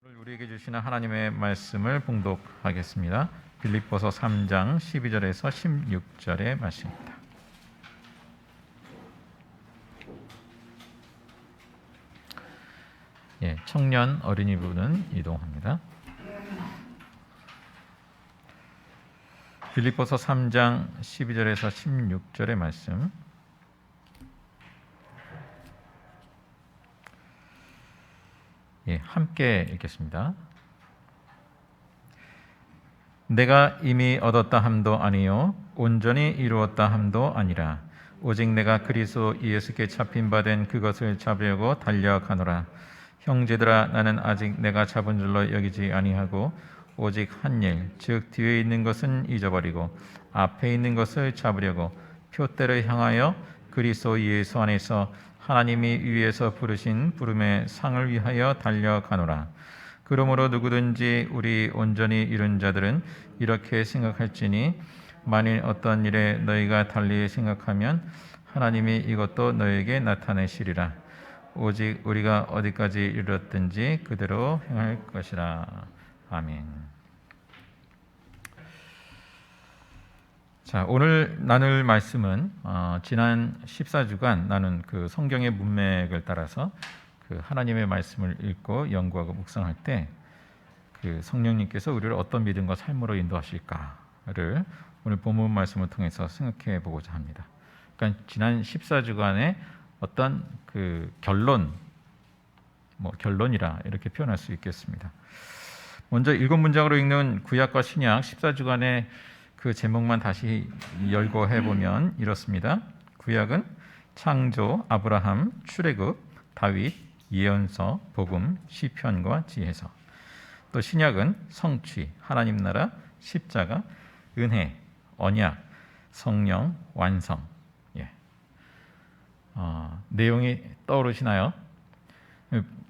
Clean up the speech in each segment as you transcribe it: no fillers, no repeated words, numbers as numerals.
우리에게 주시는 하나님의 말씀을 봉독하겠습니다. 빌립보서 3장 12절에서 16절의 말씀입니다. 청년 어린이 부는 이동합니다. 빌립보서 3장 12절에서 16절의 말씀. 함께 읽겠습니다. 내가 이미 얻었다 함도 아니요 온전히 이루었다 함도 아니라 오직 내가 그리스도 예수께 잡힌 바 된 그것을 잡으려고 달려가노라. 형제들아, 나는 아직 내가 잡은 줄로 여기지 아니하고 오직 한 일, 즉 뒤에 있는 것은 잊어버리고 앞에 있는 것을 잡으려고 표대를 향하여 그리스도 예수 안에서 하나님이 위에서 부르신 부름의 상을 위하여 달려가노라. 그러므로 누구든지 우리 온전히 이룬 자들은 이렇게 생각할지니 만일 어떤 일에 너희가 달리 생각하면 하나님이 이것도 너희에게 나타내시리라. 오직 우리가 어디까지 이르렀든지 그대로 행할 것이라. 아멘. 자, 오늘 나눌 말씀은 지난 14주간 나눈 그 성경의 문맥을 따라서 그 하나님의 말씀을 읽고 연구하고 묵상할 때 그 성령님께서 우리를 어떤 믿음과 삶으로 인도하실까를 오늘 본문 말씀을 통해서 생각해 보고자 합니다. 그러니까 지난 14주간의 어떤 그 결론이라 이렇게 표현할 수 있겠습니다. 먼저 7문장으로 읽는 구약과 신약 14주간의 그 제목만 다시 열고 해보면 이렇습니다. 구약은 창조, 아브라함, 출애굽, 다윗, 예언서, 복음, 시편과 지혜서. 또 신약은 성취, 하나님 나라, 십자가, 은혜, 언약, 성령, 완성. 내용이 떠오르시나요?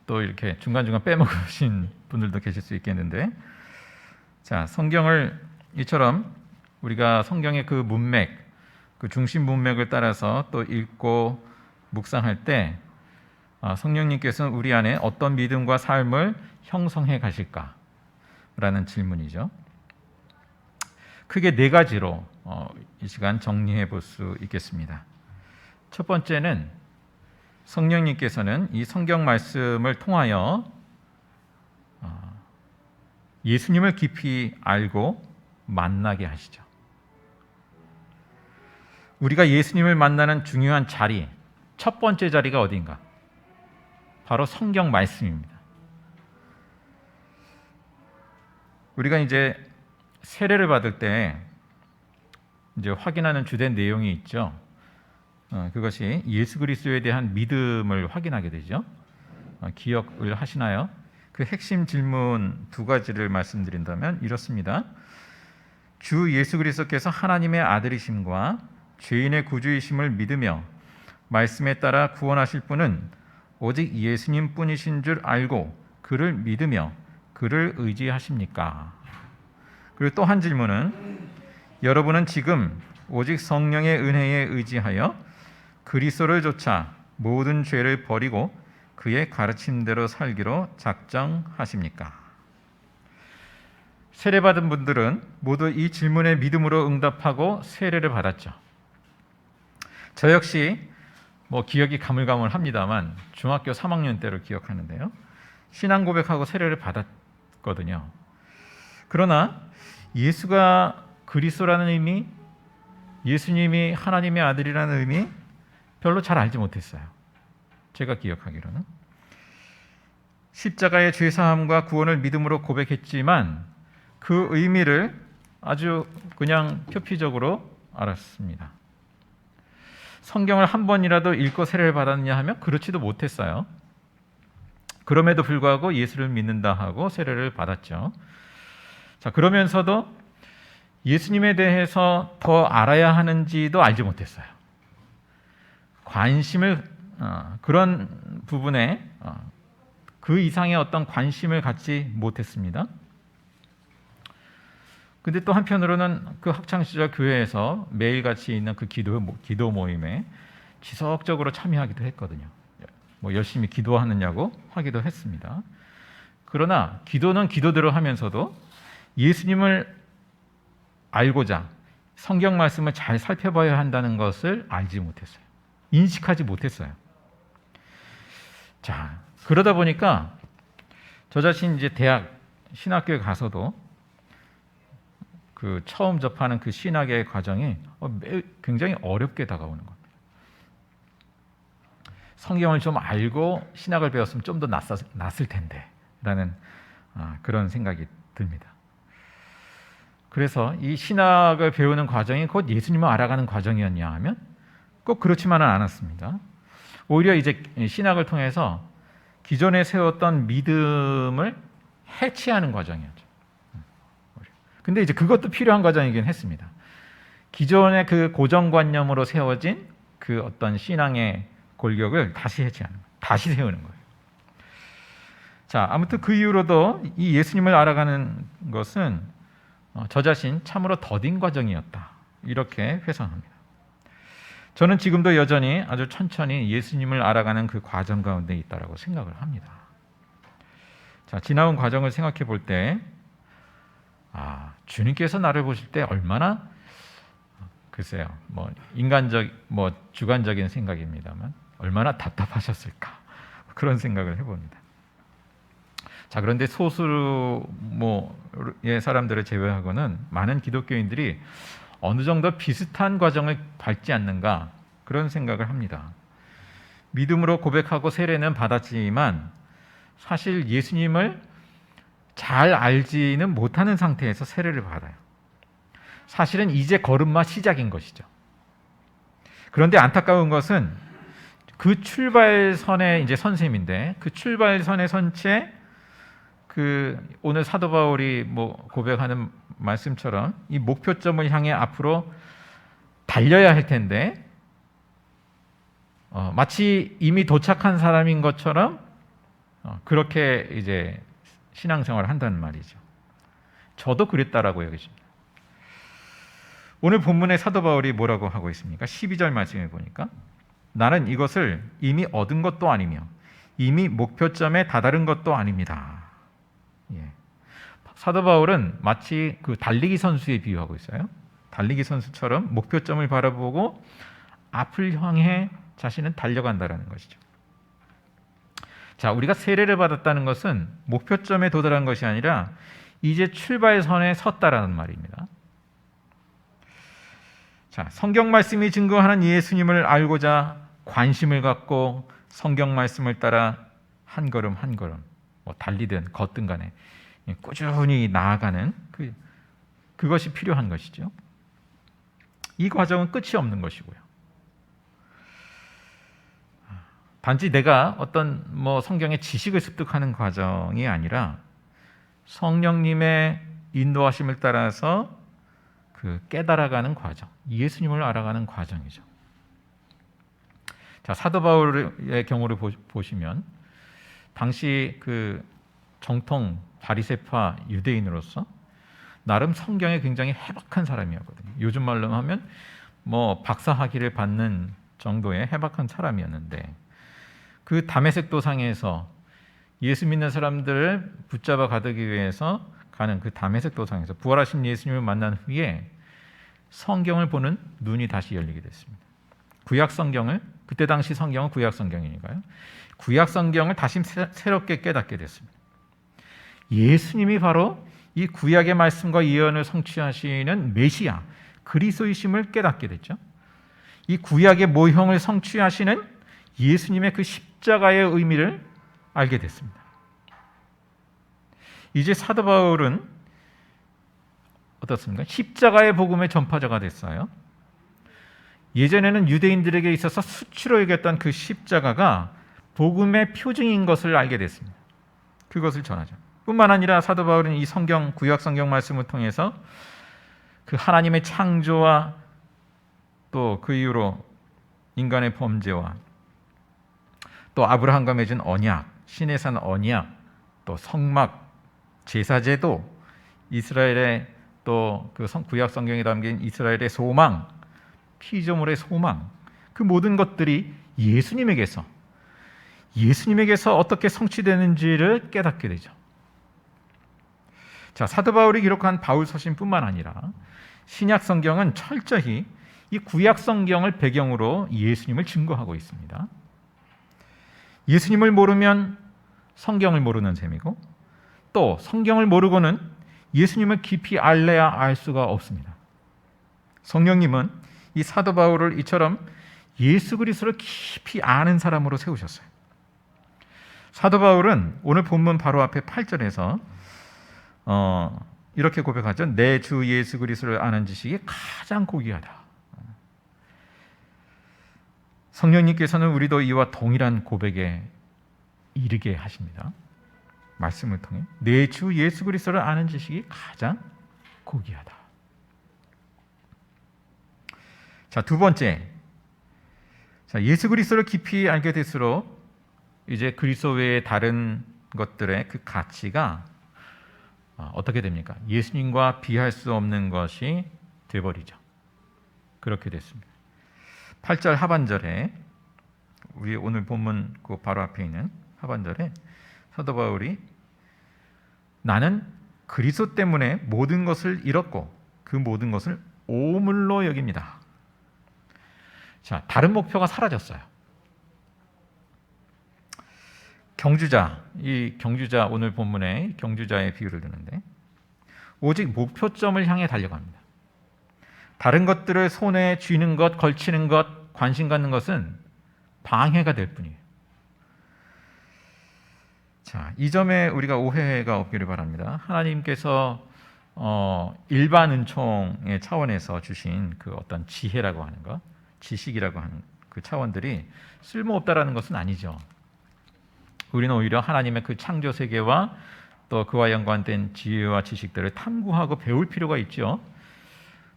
또 이렇게 중간중간 빼먹으신 분들도 계실 수 있겠는데, 자, 성경을 이처럼 우리가 성경의 그 문맥, 그 중심 문맥을 따라서 또 읽고 묵상할 때 성령님께서는 우리 안에 어떤 믿음과 삶을 형성해 가실까라는 질문이죠. 크게 4가지로 이 시간 정리해 볼 수 있겠습니다. 첫 번째는 성령님께서는 이 성경 말씀을 통하여 예수님을 깊이 알고 만나게 하시죠. 우리가 예수님을 만나는 중요한 자리, 첫 번째 자리가 어디인가? 바로 성경 말씀입니다. 우리가 이제 세례를 받을 때 이제 확인하는 주된 내용이 있죠. 그것이 예수 그리스도에 대한 믿음을 확인하게 되죠. 기억을 하시나요? 그 핵심 질문 2가지를 말씀드린다면 이렇습니다. 주 예수 그리스도께서 하나님의 아들이심과 죄인의 구주이심을 믿으며 말씀에 따라 구원하실 분은 오직 예수님 뿐이신 줄 알고 그를 믿으며 그를 의지하십니까? 그리고 또 한 질문은 여러분은 지금 오직 성령의 은혜에 의지하여 그리스도를 좇아 모든 죄를 버리고 그의 가르침대로 살기로 작정하십니까? 세례받은 분들은 모두 이 질문에 믿음으로 응답하고 세례를 받았죠. 저 역시 기억이 가물가물합니다만 중학교 3학년 때를 기억하는데요. 신앙 고백하고 세례를 받았거든요. 그러나 예수가 그리스도라는 의미, 예수님이 하나님의 아들이라는 의미 별로 잘 알지 못했어요. 제가 기억하기로는. 십자가의 죄사함과 구원을 믿음으로 고백했지만 그 의미를 아주 그냥 표피적으로 알았습니다. 성경을 한 번이라도 읽고 세례를 받았느냐 하면 그렇지도 못했어요. 그럼에도 불구하고 예수를 믿는다 하고 세례를 받았죠. 자, 그러면서도 예수님에 대해서 더 알아야 하는지도 알지 못했어요. 그런 부분에 그 이상의 어떤 관심을 갖지 못했습니다. 근데 또 한편으로는 그 학창 시절 교회에서 매일같이 있는 그 기도 모임에 지속적으로 참여하기도 했거든요. 열심히 기도하느냐고 하기도 했습니다. 그러나 기도는 기도대로 하면서도 예수님을 알고자 성경 말씀을 잘 살펴봐야 한다는 것을 알지 못했어요. 인식하지 못했어요. 자, 그러다 보니까 저 자신 이제 대학 신학교에 가서도 그 처음 접하는 그 신학의 과정이 굉장히 어렵게 다가오는 겁니다. 성경을 좀 알고 신학을 배웠으면 좀 더 낫을 텐데 라는 그런 생각이 듭니다. 그래서 이 신학을 배우는 과정이 곧 예수님을 알아가는 과정이었냐 하면 꼭 그렇지만은 않았습니다. 오히려 이제 신학을 통해서 기존에 세웠던 믿음을 해치하는 과정이었죠. 근데 이제 그것도 필요한 과정이긴 했습니다. 기존의 그 고정관념으로 세워진 그 어떤 신앙의 골격을 다시 해치하는 거예요. 다시 세우는 거예요. 자, 아무튼 그 이후로도 이 예수님을 알아가는 것은 저 자신 참으로 더딘 과정이었다. 이렇게 회상합니다. 저는 지금도 여전히 아주 천천히 예수님을 알아가는 그 과정 가운데 있다라고 생각을 합니다. 자, 지나온 과정을 생각해 볼 때, 주님께서 나를 보실 때 얼마나 글쎄요, 주관적인 생각입니다만 얼마나 답답하셨을까 그런 생각을 해봅니다. 자, 그런데 소수의 사람들을 제외하고는 많은 기독교인들이 어느 정도 비슷한 과정을 밟지 않는가 그런 생각을 합니다. 믿음으로 고백하고 세례는 받았지만 사실 예수님을 잘 알지는 못하는 상태에서 세례를 받아요. 사실은 이제 걸음마 시작인 것이죠. 그런데 안타까운 것은 그 출발선의 이제 선생님인데 그 출발선에 선 채 오늘 사도 바울이 고백하는 말씀처럼 이 목표점을 향해 앞으로 달려야 할 텐데 마치 이미 도착한 사람인 것처럼 그렇게 이제 신앙생활을 한다는 말이죠. 저도 그랬다라고 여기십니다. 오늘 본문의 사도 바울이 뭐라고 하고 있습니까? 12절 말씀을 보니까 나는 이것을 이미 얻은 것도 아니며 이미 목표점에 다다른 것도 아닙니다. 사도 바울은 마치 그 달리기 선수에 비유하고 있어요. 달리기 선수처럼 목표점을 바라보고 앞을 향해 자신은 달려간다라는 것이죠. 자, 우리가 세례를 받았다는 것은 목표점에 도달한 것이 아니라 이제 출발선에 섰다라는 말입니다. 자, 성경 말씀이 증거하는 예수님을 알고자 관심을 갖고 성경 말씀을 따라 한 걸음 한 걸음 달리든 걷든 간에 꾸준히 나아가는 그것이 필요한 것이죠. 이 과정은 끝이 없는 것이고요. 단지 내가 어떤 성경의 지식을 습득하는 과정이 아니라 성령님의 인도하심을 따라서 깨달아가는 과정, 예수님을 알아가는 과정이죠. 자, 사도 바울의 경우를 보시면 당시 정통 바리새파 유대인으로서 나름 성경에 굉장히 해박한 사람이었거든요. 요즘 말로 하면 박사학위를 받는 정도의 해박한 사람이었는데 그 다메섹 도상에서 예수 믿는 사람들을 붙잡아 가두기 위해서 가는 그 다메섹 도상에서 부활하신 예수님을 만난 후에 성경을 보는 눈이 다시 열리게 됐습니다. 구약 성경을, 그때 당시 성경은 구약 성경이니까요. 구약 성경을 다시 새롭게 깨닫게 됐습니다. 예수님이 바로 이 구약의 말씀과 예언을 성취하시는 메시아, 그리스도이심을 깨닫게 됐죠. 이 구약의 모형을 성취하시는 예수님의 그 십자가의 의미를 알게 됐습니다. 이제 사도 바울은 어떻습니까? 십자가의 복음의 전파자가 됐어요. 예전에는 유대인들에게 있어서 수치로 여겼던 그 십자가가 복음의 표징인 것을 알게 됐습니다. 그것을 전하죠. 뿐만 아니라 사도 바울은 이 구약 성경 말씀을 통해서 그 하나님의 창조와 또 그 이후로 인간의 범죄와 또 아브라함과 맺은 언약, 신의 산 언약, 또 성막, 제사제도, 이스라엘의 또 그 구약 성경에 담긴 이스라엘의 소망, 피조물의 소망, 그 모든 것들이 예수님에게서 어떻게 성취되는지를 깨닫게 되죠. 자, 사도 바울이 기록한 바울 서신뿐만 아니라 신약 성경은 철저히 이 구약 성경을 배경으로 예수님을 증거하고 있습니다. 예수님을 모르면 성경을 모르는 셈이고, 또 성경을 모르고는 예수님을 깊이 알래야 알 수가 없습니다. 성령님은 이 사도 바울을 이처럼 예수 그리스도를 깊이 아는 사람으로 세우셨어요. 사도 바울은 오늘 본문 바로 앞에 8절에서 이렇게 고백하죠. 내 주 예수 그리스도를 아는 지식이 가장 고귀하다. 성령님께서는 우리도 이와 동일한 고백에 이르게 하십니다. 말씀을 통해 내 주 예수 그리스도를 아는 지식이 가장 고귀하다. 자, 두 번째. 자, 예수 그리스도를 깊이 알게 될수록 이제 그리스도 외의 다른 것들의 그 가치가 어떻게 됩니까? 예수님과 비할 수 없는 것이 되어버리죠. 그렇게 됐습니다. 8절 하반절에 우리 오늘 본문 그 바로 앞에 있는 하반절에 사도 바울이 나는 그리스도 때문에 모든 것을 잃었고 그 모든 것을 오물로 여깁니다. 자, 다른 목표가 사라졌어요. 이 경주자 오늘 본문에 경주자의 비유를 드는데 오직 목표점을 향해 달려갑니다. 다른 것들을 손에 쥐는 것, 걸치는 것, 관심 갖는 것은 방해가 될 뿐이에요. 자, 이 점에 우리가 오해가 없기를 바랍니다. 하나님께서 일반 은총의 차원에서 주신 그 어떤 지혜라고 하는 것, 지식이라고 하는 그 차원들이 쓸모없다라는 것은 아니죠. 우리는 오히려 하나님의 그 창조 세계와 또 그와 연관된 지혜와 지식들을 탐구하고 배울 필요가 있죠.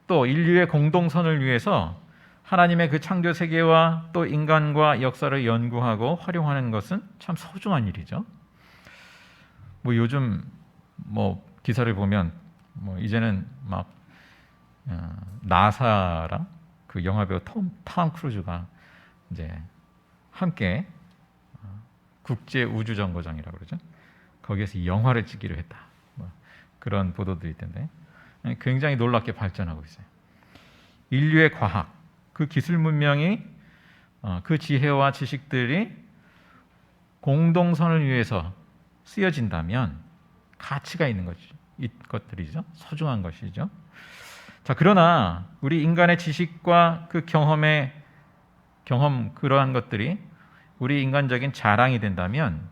또 인류의 공동선을 위해서 하나님의 그 창조 세계와 또 인간과 역사를 연구하고 활용하는 것은 참 소중한 일이죠. 뭐 요즘 뭐 기사를 보면 뭐 이제는 막 나사랑 그 영화배우 톰 크루즈가 이제 함께 국제 우주 정거장이라고 그러죠. 거기에서 영화를 찍기로 했다. 뭐 그런 보도도 있던데 굉장히 놀랍게 발전하고 있어요. 인류의 과학, 그 기술 문명이 그 지혜와 지식들이 공동선을 위해서 쓰여진다면 가치가 있는 것들이죠. 소중한 것이죠. 자, 그러나 우리 인간의 지식과 그 경험 그러한 것들이 우리 인간적인 자랑이 된다면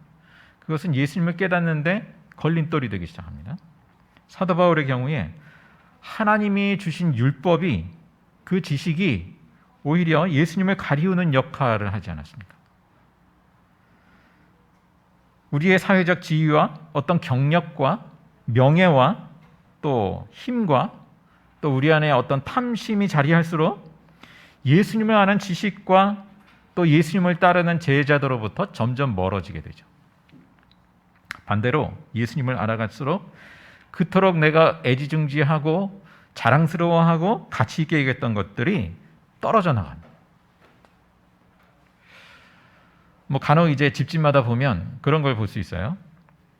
그것은 예수님을 깨닫는데 걸림돌이 되기 시작합니다. 사도 바울의 경우에 하나님이 주신 율법이 그 지식이 오히려 예수님을 가리우는 역할을 하지 않았습니까? 우리의 사회적 지위와 어떤 경력과 명예와 또 힘과 또 우리 안에 어떤 탐심이 자리할수록 예수님을 아는 지식과 또 예수님을 따르는 제자들로부터 점점 멀어지게 되죠. 반대로 예수님을 알아갈수록 그토록 내가 애지중지하고 자랑스러워하고 가치 있게 여겼던 것들이 떨어져 나갑니다. 뭐 간혹 이제 집집마다 보면 그런 걸 볼 수 있어요.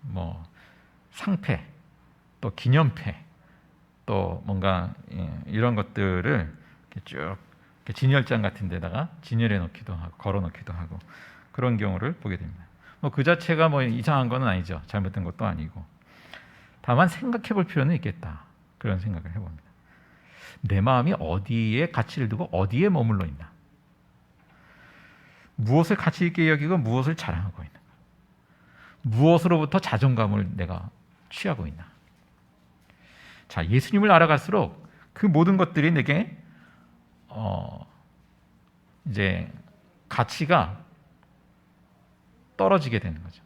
뭐 상패, 또 기념패, 또 뭔가 이런 것들을 쭉 진열장 같은 데다가 진열해 놓기도 하고 걸어 놓기도 하고 그런 경우를 보게 됩니다. 뭐 그 자체가 뭐 이상한 건 아니죠. 잘못된 것도 아니고. 다만 생각해 볼 필요는 있겠다. 그런 생각을 해봅니다. 내 마음이 어디에 가치를 두고 어디에 머물러 있나? 무엇을 가치 있게 여기고 무엇을 자랑하고 있는가? 무엇으로부터 자존감을 내가 취하고 있나? 자, 예수님을 알아갈수록 그 모든 것들이 내게 이제 가치가 떨어지게 되는 거죠.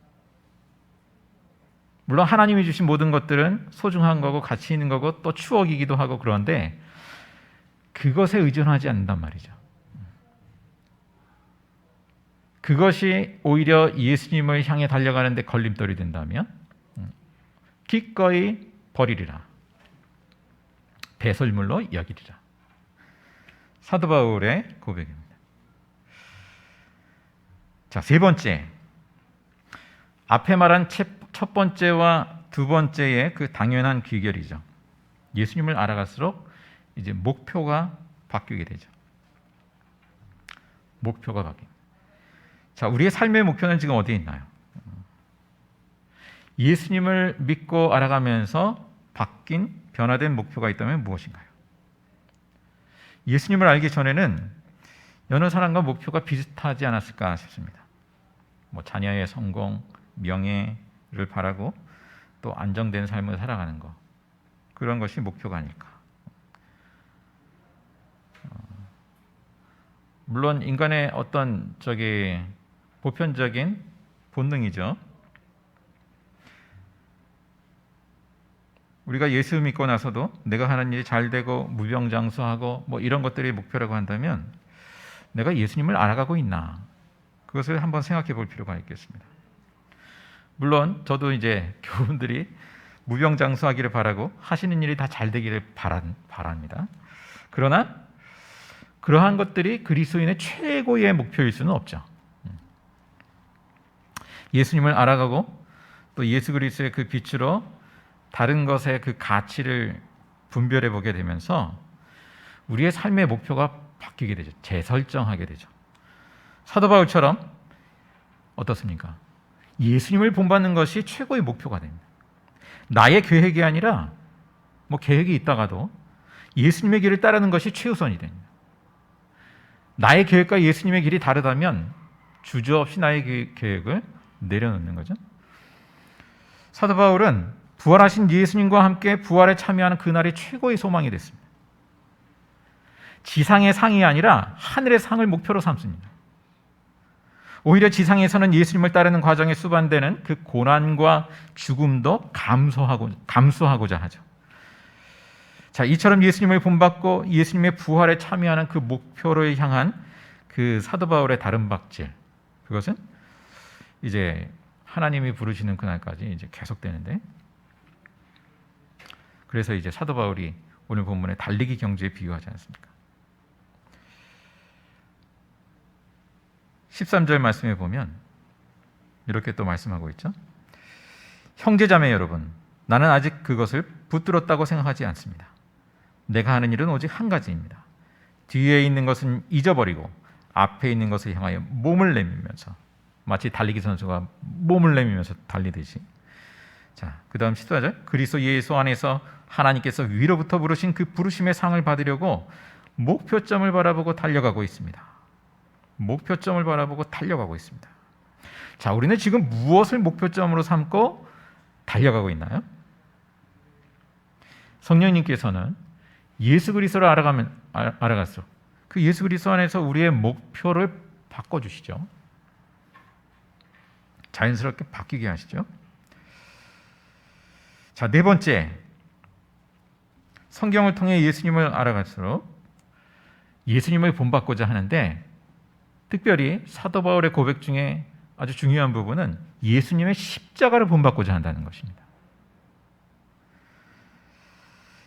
물론 하나님이 주신 모든 것들은 소중한 거고 가치 있는 거고 또 추억이기도 하고 그런데 그것에 의존하지 않는단 말이죠. 그것이 오히려 예수님을 향해 달려가는 데 걸림돌이 된다면 기꺼이 버리리라. 배설물로 여기리라. 사도 바울의 고백입니다. 자, 세 번째. 앞에 말한 첫 번째와 두 번째의 그 당연한 귀결이죠. 예수님을 알아갈수록 이제 목표가 바뀌게 되죠. 목표가 바뀝니다. 자, 우리의 삶의 목표는 지금 어디에 있나요? 예수님을 믿고 알아가면서 바뀐 변화된 목표가 있다면 무엇인가요? 예수님을 알기 전에는 여느 사람과 목표가 비슷하지 않았을까 싶습니다. 뭐 자녀의 성공, 명예를 바라고 또 안정된 삶을 살아가는 것, 그런 것이 목표가 아닐까. 물론 인간의 어떤 보편적인 본능이죠. 우리가 예수 믿고 나서도 내가 하는 일이 잘 되고 무병장수하고 뭐 이런 것들이 목표라고 한다면 내가 예수님을 알아가고 있나, 그것을 한번 생각해 볼 필요가 있겠습니다. 물론 저도 이제 교우분들이 무병장수하기를 바라고 하시는 일이 다 잘 되기를 바랍니다. 그러나 그러한 것들이 그리스도인의 최고의 목표일 수는 없죠. 예수님을 알아가고 또 예수 그리스도의 그 빛으로 다른 것의 그 가치를 분별해 보게 되면서 우리의 삶의 목표가 바뀌게 되죠. 재설정하게 되죠. 사도 바울처럼 어떻습니까? 예수님을 본받는 것이 최고의 목표가 됩니다. 나의 계획이 아니라 뭐 계획이 있다가도 예수님의 길을 따르는 것이 최우선이 됩니다. 나의 계획과 예수님의 길이 다르다면 주저없이 나의 계획을 내려놓는 거죠. 사도 바울은 부활하신 예수님과 함께 부활에 참여하는 그날이 최고의 소망이 됐습니다. 지상의 상이 아니라 하늘의 상을 목표로 삼습니다. 오히려 지상에서는 예수님을 따르는 과정에 수반되는 그 고난과 죽음도 감수하고자 하죠. 자, 이처럼 예수님을 본받고 예수님의 부활에 참여하는 그 목표를 향한 그 사도 바울의 다른 박질, 그것은 이제 하나님이 부르시는 그날까지 이제 계속되는데, 그래서 이제 사도 바울이 오늘 본문에 달리기 경주에 비유하지 않습니까? 13절 말씀에 보면 이렇게 또 말씀하고 있죠. 형제자매 여러분, 나는 아직 그것을 붙들었다고 생각하지 않습니다. 내가 하는 일은 오직 한 가지입니다. 뒤에 있는 것은 잊어버리고 앞에 있는 것을 향하여 몸을 내밀면서, 마치 달리기 선수가 몸을 내밀면서 달리듯이. 자, 그 다음 14절, 그리스도 예수 안에서 하나님께서 위로부터 부르신 그 부르심의 상을 받으려고 목표점을 바라보고 달려가고 있습니다. 목표점을 바라보고 달려가고 있습니다. 자, 우리는 지금 무엇을 목표점으로 삼고 달려가고 있나요? 성령님께서는 예수 그리스도를 알아갈수록 그 예수 그리스도 안에서 우리의 목표를 바꿔주시죠. 자연스럽게 바뀌게 하시죠. 자, 네 번째, 성경을 통해 예수님을 알아갈수록 예수님을 본받고자 하는데, 특별히 사도 바울의 고백 중에 아주 중요한 부분은 예수님의 십자가를 본받고자 한다는 것입니다.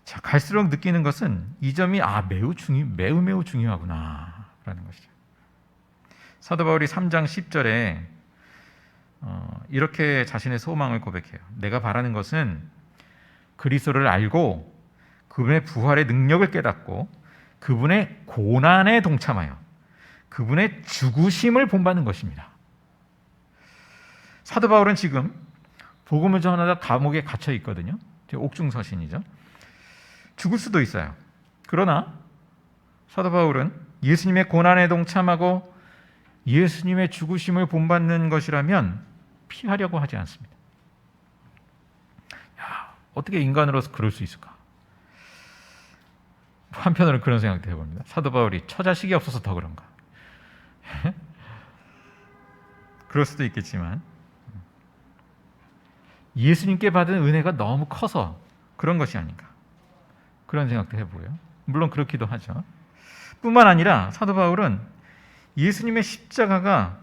자, 갈수록 느끼는 것은 이 점이 매우 중요하구나 라는 것이죠. 사도 바울이 3장 10절에 이렇게 자신의 소망을 고백해요. 내가 바라는 것은 그리스도를 알고 그분의 부활의 능력을 깨닫고 그분의 고난에 동참하여 그분의 죽으심을 본받는 것입니다. 사도 바울은 지금 복음을 전하다 감옥에 갇혀 있거든요. 옥중서신이죠. 죽을 수도 있어요. 그러나 사도 바울은 예수님의 고난에 동참하고 예수님의 죽으심을 본받는 것이라면 피하려고 하지 않습니다. 어떻게 인간으로서 그럴 수 있을까? 한편으로는 그런 생각도 해봅니다. 사도 바울이 처자식이 없어서 더 그런가? 그럴 수도 있겠지만 예수님께 받은 은혜가 너무 커서 그런 것이 아닌가, 그런 생각도 해보고요. 물론 그렇기도 하죠. 뿐만 아니라 사도 바울은 예수님의 십자가가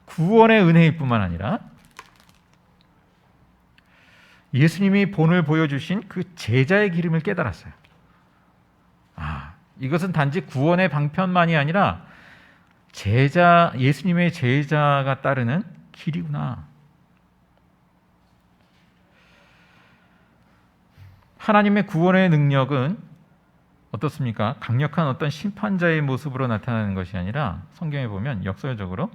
구원의 은혜일 뿐만 아니라 예수님이 본을 보여주신 그 제자의 기름을 깨달았어요. 이것은 단지 구원의 방편만이 아니라 예수님의 제자가 따르는 길이구나. 하나님의 구원의 능력은 어떻습니까? 강력한 어떤 심판자의 모습으로 나타나는 것이 아니라 성경에 보면 역설적으로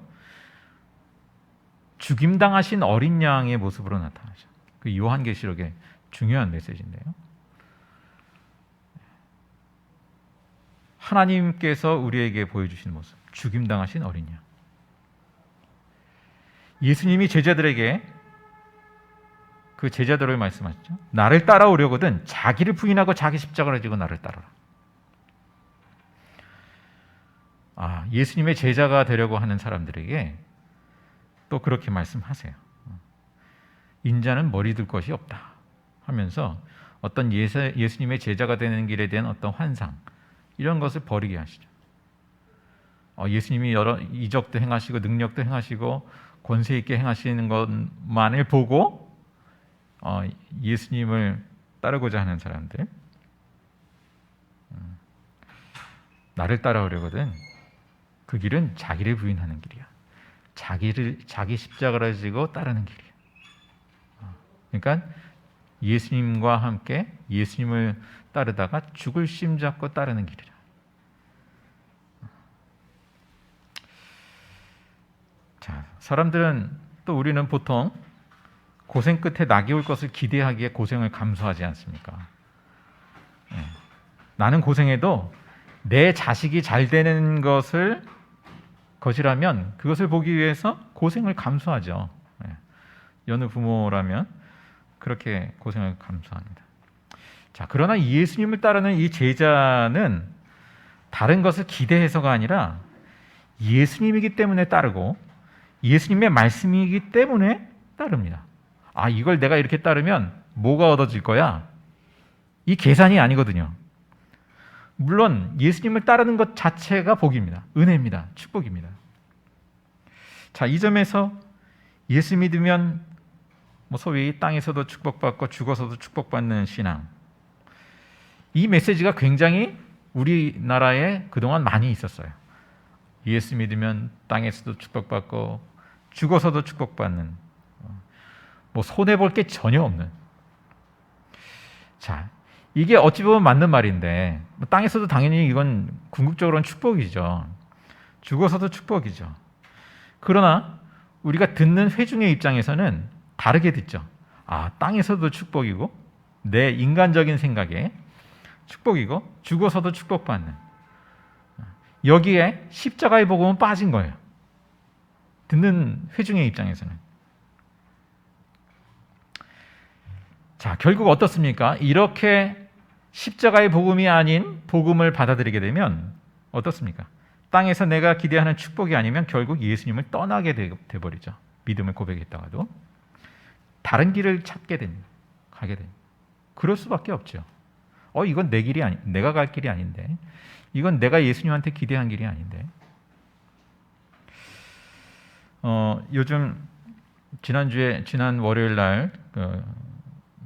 죽임당하신 어린 양의 모습으로 나타나죠. 그 요한계시록의 중요한 메시지인데요. 하나님께서 우리에게 보여주신 모습, 죽임당하신 어린 양. 예수님이 제자들에게 그 제자들을 말씀하셨죠. 나를 따라오려거든 자기를 부인하고 자기 십자가를 지고 나를 따르라. 예수님의 제자가 되려고 하는 사람들에게 또 그렇게 말씀하세요. 인자는 머리 들 것이 없다 하면서 어떤 예수님의 제자가 되는 길에 대한 어떤 환상 이런 것을 버리게 하시죠. 예수님이 여러 이적도 행하시고 능력도 행하시고 권세 있게 행하시는 것만을 보고 예수님을 따르고자 하는 사람들, 나를 따라오려거든 그 길은 자기를 부인하는 길이야. 자기 십자가를 지고 따르는 길이야. 그러니까 예수님과 함께 예수님을 따르다가 죽을 심 잡고 따르는 길이라. 자, 사람들은 또 우리는 보통 고생 끝에 낙이 올 것을 기대하기에 고생을 감수하지 않습니까? 나는 고생해도 내 자식이 잘 되는 것이라면 그것을 보기 위해서 고생을 감수하죠. 여느 부모라면 그렇게 고생을 감수합니다. 자, 그러나 예수님을 따르는 이 제자는 다른 것을 기대해서가 아니라 예수님이기 때문에 따르고 예수님의 말씀이기 때문에 따릅니다. 이걸 내가 이렇게 따르면 뭐가 얻어질 거야? 이 계산이 아니거든요. 물론 예수님을 따르는 것 자체가 복입니다. 은혜입니다. 축복입니다. 자, 이 점에서 예수 믿으면 소위 땅에서도 축복받고 죽어서도 축복받는 신앙, 이 메시지가 굉장히 우리나라에 그동안 많이 있었어요. 예수 믿으면 땅에서도 축복받고 죽어서도 축복받는, 손해볼 게 전혀 없는. 자, 이게 어찌 보면 맞는 말인데 땅에서도 당연히 이건 궁극적으로는 축복이죠. 죽어서도 축복이죠. 그러나 우리가 듣는 회중의 입장에서는 다르게 듣죠. 땅에서도 축복이고 내 인간적인 생각에 축복이고 죽어서도 축복받는, 여기에 십자가의 복음은 빠진 거예요. 듣는 회중의 입장에서는. 자, 결국 어떻습니까? 이렇게 십자가의 복음이 아닌 복음을 받아들이게 되면 어떻습니까? 땅에서 내가 기대하는 축복이 아니면 결국 예수님을 떠나게 돼버리죠. 믿음을 고백했다가도 다른 길을 찾게 됩니다. 가게 됩니다. 그럴 수밖에 없죠. 이건 내 길이 내가 갈 길이 아닌데, 이건 내가 예수님한테 기대한 길이 아닌데. 요즘 지난 월요일 날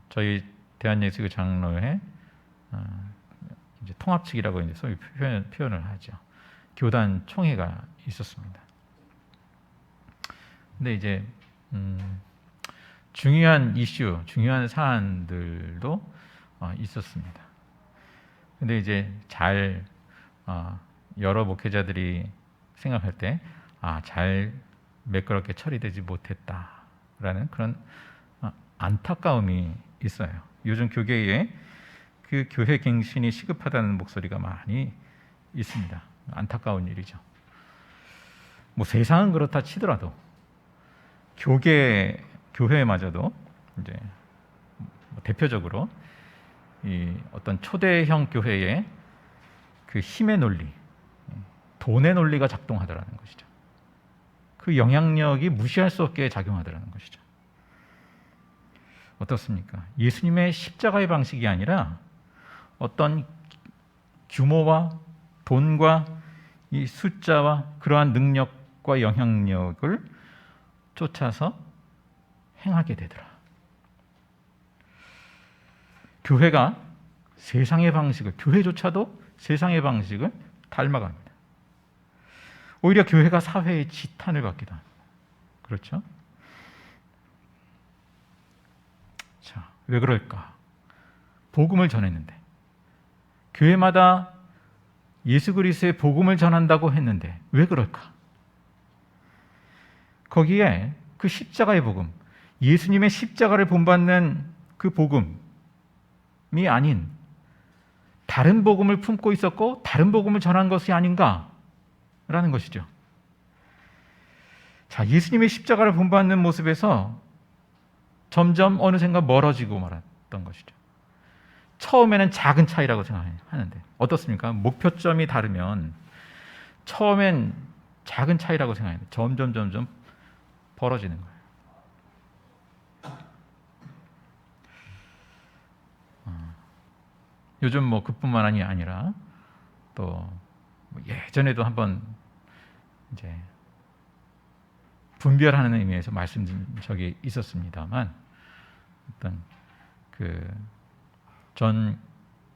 저희 대한예수교 장로회 이제 통합측이라고 이제 소위 표현을 하죠. 교단 총회가 있었습니다. 근데 이제 중요한 이슈, 중요한 사안들도 있었습니다. 근데 이제 잘 여러 목회자들이 생각할 때 잘 매끄럽게 처리되지 못했다라는 그런 안타까움이 있어요. 요즘 교계에 그 교회 갱신이 시급하다는 목소리가 많이 있습니다. 안타까운 일이죠. 세상은 그렇다 치더라도 교회마저도 이제 대표적으로 이 어떤 초대형 교회의 그 힘의 논리, 돈의 논리가 작동하더라는 것이죠. 그 영향력이 무시할 수 없게 작용하더라는 것이죠. 어떻습니까? 예수님의 십자가의 방식이 아니라 어떤 규모와 돈과 이 숫자와 그러한 능력과 영향력을 쫓아서 행하게 되더라. 교회가 세상의 방식을, 교회조차도 세상의 방식을 닮아갑니다. 오히려 교회가 사회의 지탄을 받기도 합니다. 그렇죠? 자, 왜 그럴까? 복음을 전했는데, 교회마다 예수 그리스도의 복음을 전한다고 했는데 왜 그럴까? 거기에 그 십자가의 복음, 예수님의 십자가를 본받는 그 복음이 아닌 다른 복음을 품고 있었고 다른 복음을 전한 것이 아닌가라는 것이죠. 자, 예수님의 십자가를 본받는 모습에서 점점 어느샌가 멀어지고 말았던 것이죠. 처음에는 작은 차이라고 생각하는데 어떻습니까? 목표점이 다르면 처음엔 작은 차이라고 생각하는데 점점 벌어지는 거예요. 요즘 뭐 그뿐만 아니라 또 예전에도 한번 이제 분별하는 의미에서 말씀드린 적이 있었습니다만, 어떤 그 전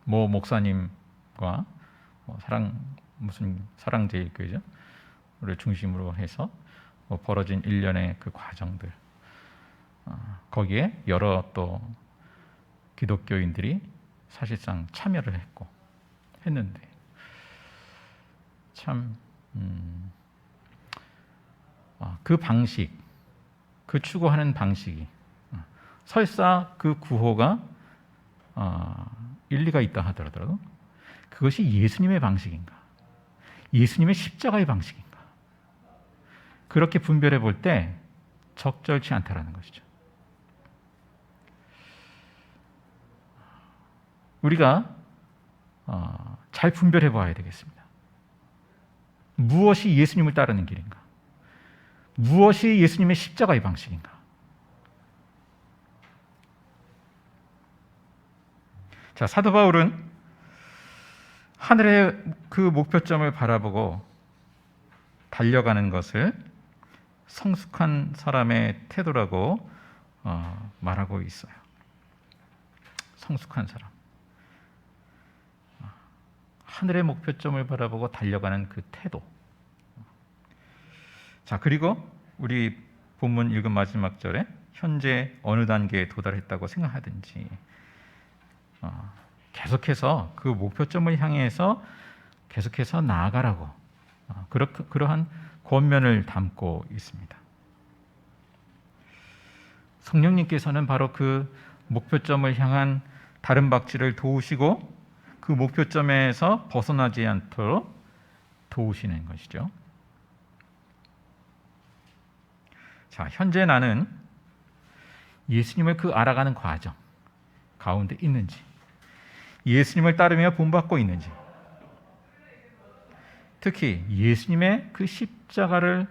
모 목사님과 무슨 사랑제일교회를 중심으로 해서 벌어진 일련의 그 과정들, 거기에 여러 또 기독교인들이 사실상 참여를 했는데 참 그 방식, 그 추구하는 방식이 설사 그 구호가 일리가 있다 하더라도 그것이 예수님의 방식인가, 예수님의 십자가의 방식인가, 그렇게 분별해 볼 때 적절치 않다라는 것이죠. 우리가 잘 분별해 봐야 되겠습니다. 무엇이 예수님을 따르는 길인가? 무엇이 예수님의 십자가의 방식인가? 자, 사도 바울은 하늘의 그 목표점을 바라보고 달려가는 것을 성숙한 사람의 태도라고 말하고 있어요. 성숙한 사람. 하늘의 목표점을 바라보고 달려가는 그 태도. 자, 그리고 우리 본문 읽은 마지막 절에 현재 어느 단계에 도달했다고 생각하든지 계속해서 그 목표점을 향해서 계속해서 나아가라고 그러한 권면을 담고 있습니다. 성령님께서는 바로 그 목표점을 향한 다른 박질을 도우시고 그 목표점에서 벗어나지 않도록 도우시는 것이죠. 자, 현재 나는 예수님을 그 알아가는 과정 가운데 있는지, 예수님을 따르며 본받고 있는지, 특히 예수님의 그 십자가를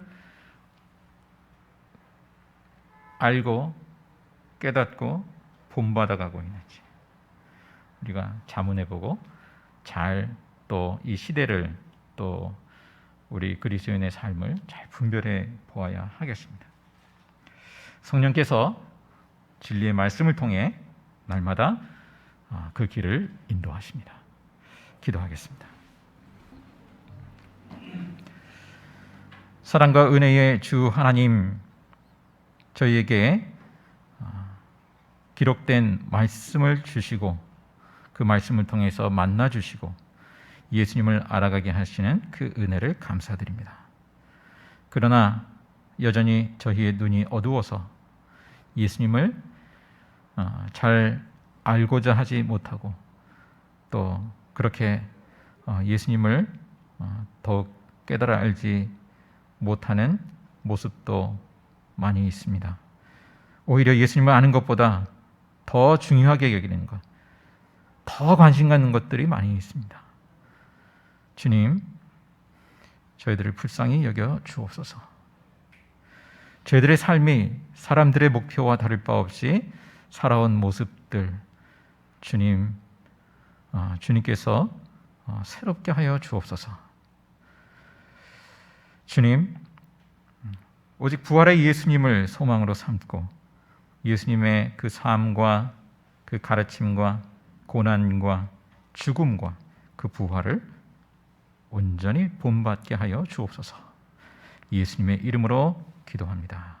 알고 깨닫고 본받아가고 있는지 우리가 자문해보고 잘 또 이 시대를 또 우리 그리스도인의 삶을 잘 분별해 보아야 하겠습니다. 성령께서 진리의 말씀을 통해 날마다 그 길을 인도하십니다. 기도하겠습니다. 사랑과 은혜의 주 하나님, 저희에게 기록된 말씀을 주시고 그 말씀을 통해서 만나 주시고 예수님을 알아가게 하시는 그 은혜를 감사드립니다. 그러나 여전히 저희의 눈이 어두워서 예수님을 잘 알고자 하지 못하고 또 그렇게 예수님을 더욱 깨달아 알지 못하는 모습도 많이 있습니다. 오히려 예수님을 아는 것보다 더 중요하게 여기는 것, 더 관심 갖는 것들이 많이 있습니다. 주님, 저희들을 불쌍히 여겨 주옵소서. 저희들의 삶이 사람들의 목표와 다를 바 없이 살아온 모습들, 주님께서 새롭게 하여 주옵소서. 주님, 오직 부활의 예수님을 소망으로 삼고 예수님의 그 삶과 그 가르침과 고난과 죽음과 그 부활을 온전히 본받게 하여 주옵소서. 예수님의 이름으로 기도합니다.